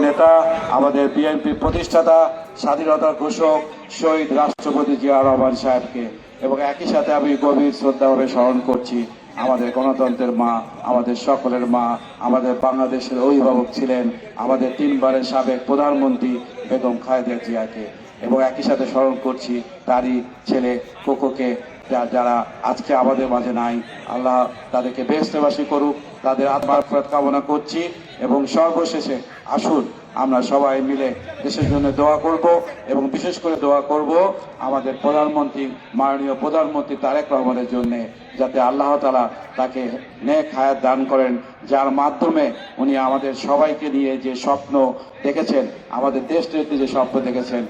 নেতা, আমাদের বিএনপি প্রতিষ্ঠাতা, স্বাধীনতার ঘোষক শহীদ রাষ্ট্রপতি জিয়া রহমান সাহেবকে। এবং একই সাথে আমি গভীর শ্রদ্ধাভাবে স্মরণ করছি আমাদের গণতন্ত্রের মা, আমাদের সকলের মা, আমাদের বাংলাদেশের অভিভাবক ছিলেন আমাদের 3 বারের সাবেক প্রধানমন্ত্রী বেগম খালেদা জিয়াকে। এবং একই সাথে স্মরণ করছি তারই ছেলে কোকোকে, যারা আজকে আমাদের মাঝে নাই। আল্লাহ তাদেরকে বেহেশতবাসী করুক, তাদের আত্মার মাগফিরাত কামনা করছি। এবং সর্বশেষে আসুন আমরা সবাই মিলে দেশের জন্য দোয়া করব, এবং বিশেষ করে দোয়া করব আমাদের প্রধানমন্ত্রী, মাননীয় প্রধানমন্ত্রী তারেক রহমানের জন্য, যাতে আল্লাহ তাআলা তাকে নেক হায়াত দান করেন, যার মাধ্যমে উনি আমাদের সবাইকে নিয়ে যে স্বপ্ন দেখেছেন, আমাদের দেশ নিয়ে যে স্বপ্ন দেখেছেন,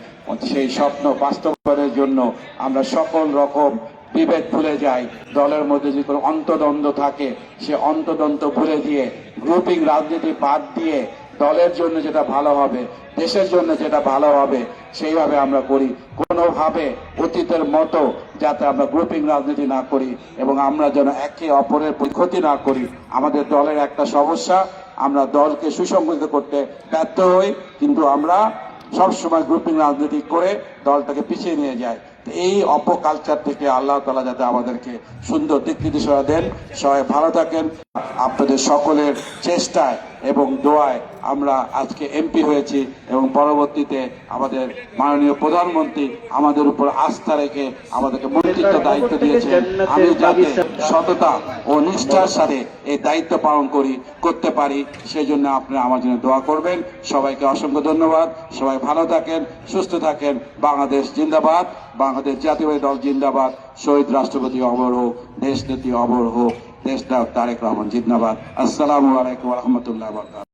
সেই স্বপ্ন বাস্তবায়নের জন্য আমরা সকল রকম বিভেদ ভুলে যাই। দলের মধ্যে যে কোনো অন্তদ্বন্দ্ব থাকে সে অন্তদ্বন্দ্ব ভুলে দিয়ে, গ্রুপিং রাজনীতি বাদ দিয়ে দলের জন্য যেটা ভালো হবে, দেশের জন্য যেটা ভালো হবে সেইভাবে আমরা করি। কোনোভাবে অতীতের মতো যাতে আমরা গ্রুপিং রাজনীতি না করি, এবং আমরা যেন একে অপরের ক্ষতি না করি। আমাদের দলের একটা সমস্যা, আমরা দলকে সুসংগঠিত করতে ব্যর্থ হই, কিন্তু আমরা সবসময় গ্রুপিং রাজনীতি করে দলটাকে পিছিয়ে নিয়ে যাই। এই অপকালচার থেকে আল্লাহ তাআলা যাতে আমাদেরকে সুন্দর দিক নির্দেশনা দেন। সবাই ভালো থাকেন। আপনাদের সকলের চেষ্টায় এবং দোয়ায় আমরা আজকে এমপি হয়েছি, এবং পরবর্তীতে আমাদের মাননীয় প্রধানমন্ত্রী আমাদের উপর আস্থা রেখে আমাদেরকে মন্ত্রিত্ব দায়িত্ব দিয়েছেন। আমি যাতে সততা ও নিষ্ঠার সাথে এই দায়িত্ব পালন করতে পারি, সেই জন্য আপনারা আমার জন্য দোয়া করবেন। সবাইকে অসংখ্য ধন্যবাদ। সবাই ভালো থাকেন, সুস্থ থাকেন। বাংলাদেশ জিন্দাবাদ, বাংলাদেশ জাতীয়তাবাদী দল জিন্দাবাদ। শহীদ রাষ্ট্রপতি অমর হোক, দেশ নেত্রী অমর হোক, দেশ নায়ক তারেক রহমান জিন্দাবাদ। আসসালামু আলাইকুম ওয়া রাহমাতুল্লাহি ওয়া বারাকাতুহু।